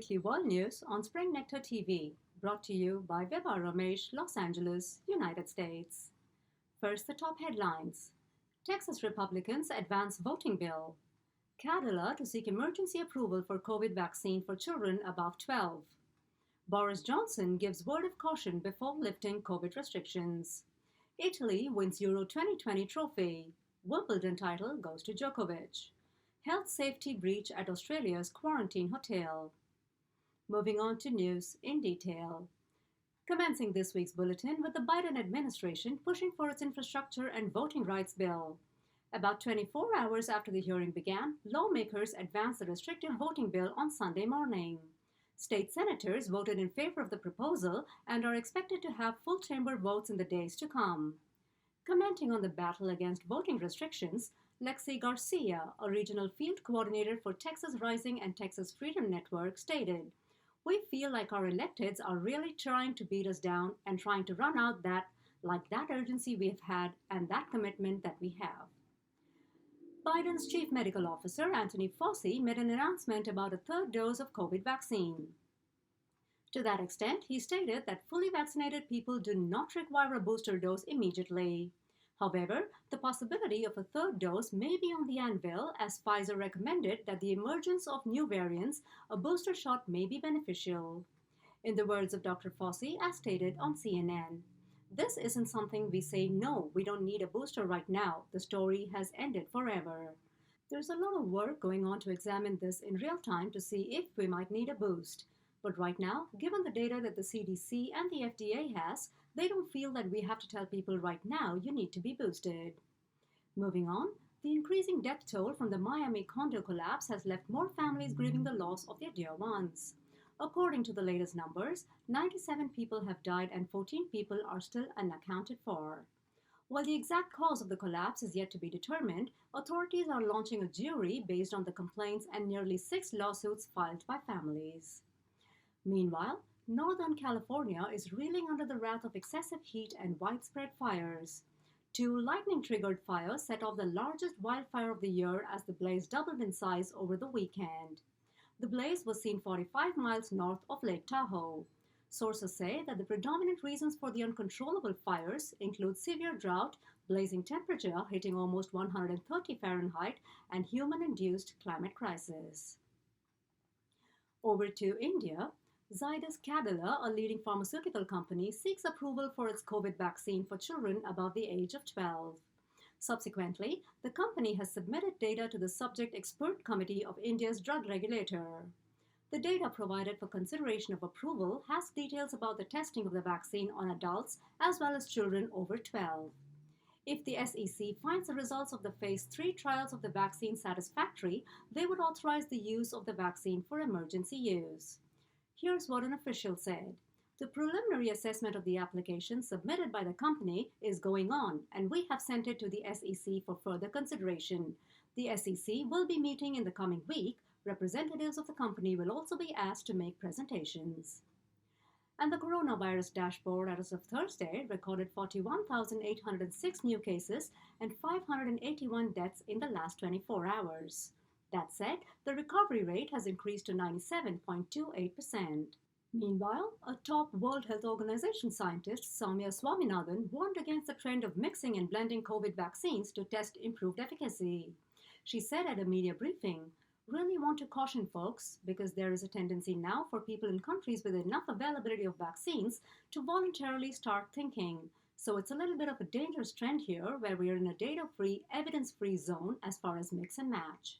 weekly world news on Spring Nectar TV, brought to you by Vibha Ramesh, Los Angeles, United States. First, the top headlines. Texas Republicans advance voting bill. Cadila to seek emergency approval for COVID vaccine for children above 12. Boris Johnson gives word of caution before lifting COVID restrictions. Italy wins Euro 2020 trophy. Wimbledon title goes to Djokovic. Health safety breach at Australia's quarantine hotel. Moving on to news in detail. Commencing this week's bulletin with the Biden administration pushing for its infrastructure and voting rights bill. About 24 hours after the hearing began, lawmakers advanced the restrictive voting bill on Sunday morning. State senators voted in favor of the proposal and are expected to have full chamber votes in the days to come. Commenting on the battle against voting restrictions, Lexi Garcia, a regional field coordinator for Texas Rising and Texas Freedom Network, stated, "We feel like our electeds are really trying to beat us down and trying to run out that urgency we have had and that commitment that we have." Biden's chief medical officer, Anthony Fauci, made an announcement about a third dose of COVID vaccine. To that extent, he stated that fully vaccinated people do not require a booster dose immediately. However, the possibility of a third dose may be on the anvil as Pfizer recommended that the emergence of new variants, a booster shot may be beneficial. In the words of Dr. Fauci, as stated on CNN, "This isn't something we say, no, we don't need a booster right now. The story has ended forever. There's a lot of work going on to examine this in real time to see if we might need a boost. But right now, given the data that the CDC and the FDA has, they don't feel that we have to tell people right now you need to be boosted." Moving on, the increasing death toll from the Miami condo collapse has left more families grieving the loss of their dear ones. According to the latest numbers, 97 people have died and 14 people are still unaccounted for. While the exact cause of the collapse is yet to be determined, authorities are launching a jury based on the complaints and nearly 6 lawsuits filed by families. Meanwhile, Northern California is reeling under the wrath of excessive heat and widespread fires. 2 lightning-triggered fires set off the largest wildfire of the year as the blaze doubled in size over the weekend. The blaze was seen 45 miles north of Lake Tahoe. Sources say that the predominant reasons for the uncontrollable fires include severe drought, blazing temperature hitting almost 130 Fahrenheit, and human-induced climate crisis. Over to India. Zydus Cadila, a leading pharmaceutical company, seeks approval for its COVID vaccine for children above the age of 12. Subsequently, the company has submitted data to the Subject Expert Committee of India's drug regulator. The data provided for consideration of approval has details about the testing of the vaccine on adults as well as children over 12. If the SEC finds the results of the Phase 3 trials of the vaccine satisfactory, they would authorize the use of the vaccine for emergency use. Here's what an official said. "The preliminary assessment of the application submitted by the company is going on, and we have sent it to the SEC for further consideration. The SEC will be meeting in the coming week. Representatives of the company will also be asked to make presentations." And the coronavirus dashboard as of Thursday recorded 41,806 new cases and 581 deaths in the last 24 hours. That said, the recovery rate has increased to 97.28%. Meanwhile, a top World Health Organization scientist, Soumya Swaminathan, warned against the trend of mixing and blending COVID vaccines to test improved efficacy. She said at a media briefing, "Really want to caution folks because there is a tendency now for people in countries with enough availability of vaccines to voluntarily start thinking. So it's a little bit of a dangerous trend here where we are in a data-free, evidence-free zone as far as mix and match."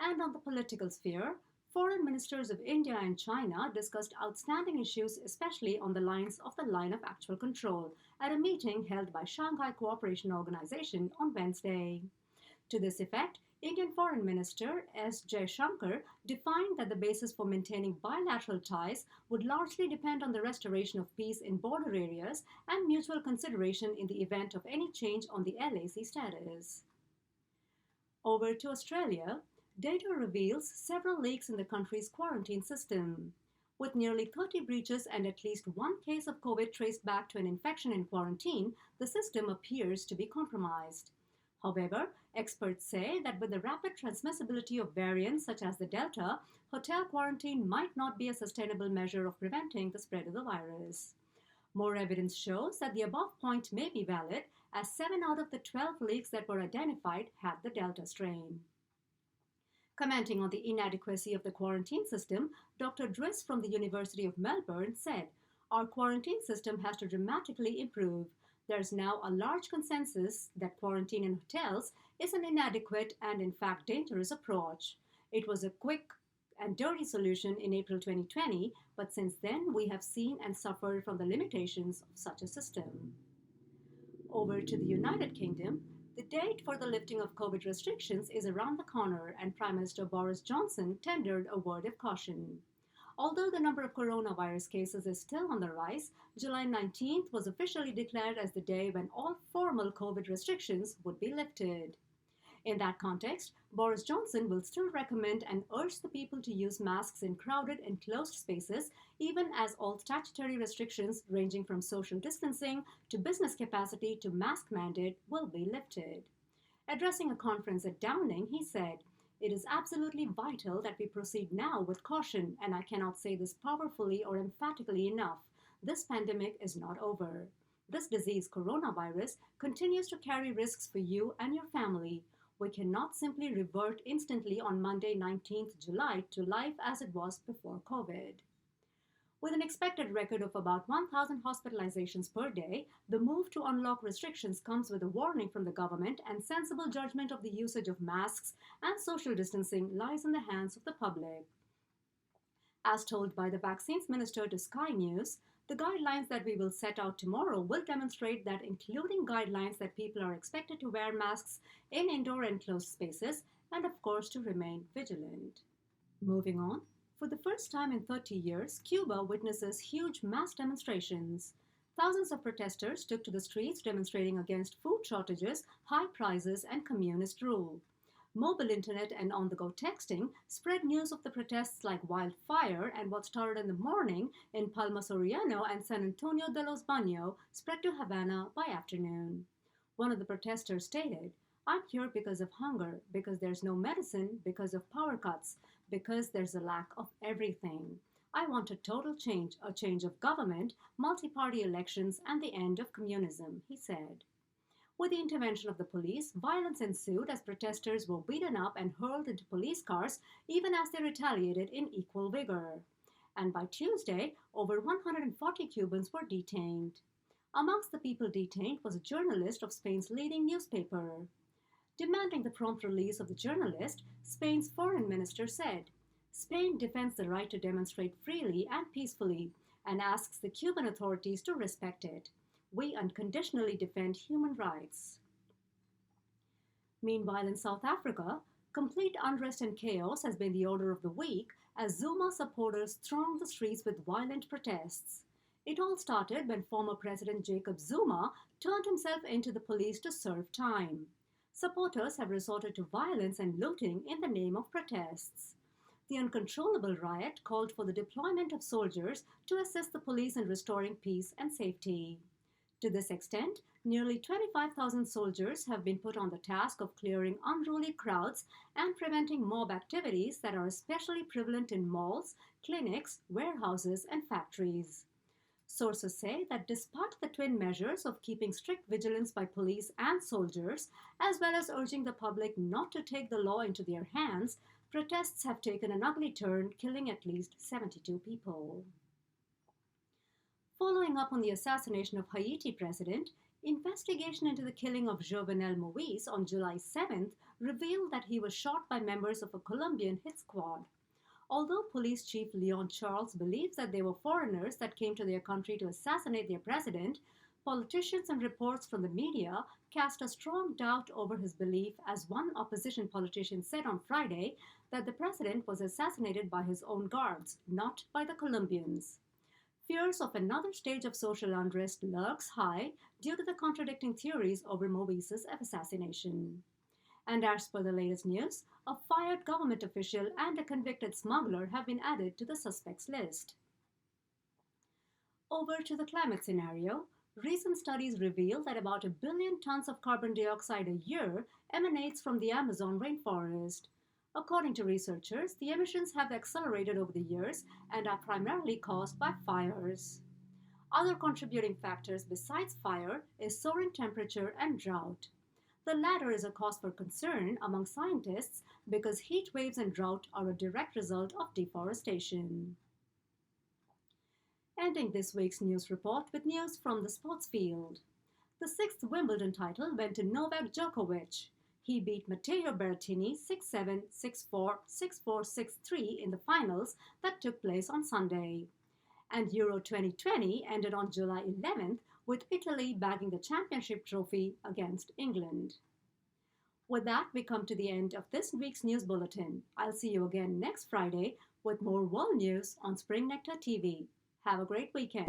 And on the political sphere, foreign ministers of India and China discussed outstanding issues, especially on the lines of the line of actual control, at a meeting held by Shanghai Cooperation Organization on Wednesday. To this effect, Indian Foreign Minister S. Jaishankar defined that the basis for maintaining bilateral ties would largely depend on the restoration of peace in border areas and mutual consideration in the event of any change on the LAC status. Over to Australia. Data reveals several leaks in the country's quarantine system. With nearly 30 breaches and at least 1 case of COVID traced back to an infection in quarantine, the system appears to be compromised. However, experts say that with the rapid transmissibility of variants such as the Delta, hotel quarantine might not be a sustainable measure of preventing the spread of the virus. More evidence shows that the above point may be valid, as 7 out of the 12 leaks that were identified had the Delta strain. Commenting on the inadequacy of the quarantine system, Dr. Driss from the University of Melbourne said, "Our quarantine system has to dramatically improve. There is now a large consensus that quarantine in hotels is an inadequate and, in fact, dangerous approach. It was a quick and dirty solution in April 2020, but since then we have seen and suffered from the limitations of such a system." Over to the United Kingdom, the date for the lifting of COVID restrictions is around the corner, and Prime Minister Boris Johnson tendered a word of caution. Although the number of coronavirus cases is still on the rise, July 19th was officially declared as the day when all formal COVID restrictions would be lifted. In that context, Boris Johnson will still recommend and urge the people to use masks in crowded, enclosed spaces, even as all statutory restrictions ranging from social distancing to business capacity to mask mandate will be lifted. Addressing a conference at Downing, he said, "It is absolutely vital that we proceed now with caution, and I cannot say this powerfully or emphatically enough. This pandemic is not over. This disease, coronavirus, continues to carry risks for you and your family. We cannot simply revert instantly on Monday, 19th July to life as it was before COVID." With an expected record of about 1,000 hospitalizations per day, the move to unlock restrictions comes with a warning from the government, and sensible judgment of the usage of masks and social distancing lies in the hands of the public. As told by the Vaccines Minister to Sky News, the guidelines that we will set out tomorrow will demonstrate that, including guidelines that people are expected to wear masks in indoor enclosed spaces and, of course, to remain vigilant. Moving on, for the first time in 30 years, Cuba witnesses huge mass demonstrations. Thousands of protesters took to the streets demonstrating against food shortages, high prices, and communist rule. Mobile internet and on-the-go texting spread news of the protests like wildfire, and what started in the morning in Palma Soriano and San Antonio de los Baños spread to Havana by afternoon. One of the protesters stated, "I'm here because of hunger, because there's no medicine, because of power cuts, because there's a lack of everything. I want a total change, a change of government, multi-party elections, and the end of communism," he said. With the intervention of the police, violence ensued as protesters were beaten up and hurled into police cars, even as they retaliated in equal vigor. And by Tuesday, over 140 Cubans were detained. Amongst the people detained was a journalist of Spain's leading newspaper. Demanding the prompt release of the journalist, Spain's foreign minister said, "Spain defends the right to demonstrate freely and peacefully and asks the Cuban authorities to respect it. We unconditionally defend human rights." Meanwhile, in South Africa, complete unrest and chaos has been the order of the week as Zuma supporters thronged the streets with violent protests. It all started when former President Jacob Zuma turned himself into the police to serve time. Supporters have resorted to violence and looting in the name of protests. The uncontrollable riot called for the deployment of soldiers to assist the police in restoring peace and safety. To this extent, nearly 25,000 soldiers have been put on the task of clearing unruly crowds and preventing mob activities that are especially prevalent in malls, clinics, warehouses, and factories. Sources say that despite the twin measures of keeping strict vigilance by police and soldiers, as well as urging the public not to take the law into their hands, protests have taken an ugly turn, killing at least 72 people. Following up on the assassination of Haiti President, investigation into the killing of Jovenel Moïse on July 7th revealed that he was shot by members of a Colombian hit squad. Although Police Chief Leon Charles believes that they were foreigners that came to their country to assassinate their president, politicians and reports from the media cast a strong doubt over his belief, as one opposition politician said on Friday that the president was assassinated by his own guards, not by the Colombians. Fears of another stage of social unrest lurks high due to the contradicting theories over Moïse's assassination. And as per the latest news, a fired government official and a convicted smuggler have been added to the suspects list. Over to the climate scenario. Recent studies reveal that about 1 billion tons of carbon dioxide a year emanates from the Amazon rainforest. According to researchers, the emissions have accelerated over the years and are primarily caused by fires. Other contributing factors besides fire is soaring temperature and drought. The latter is a cause for concern among scientists because heat waves and drought are a direct result of deforestation. Ending this week's news report with news from the sports field. The sixth Wimbledon title went to Novak Djokovic. He beat Matteo Berrettini 6-7, 6-4, 6-4, 6-3 in the finals that took place on Sunday. And Euro 2020 ended on July 11th with Italy bagging the championship trophy against England. With that, we come to the end of this week's news bulletin. I'll see you again next Friday with more world news on Spring Nectar TV. Have a great weekend.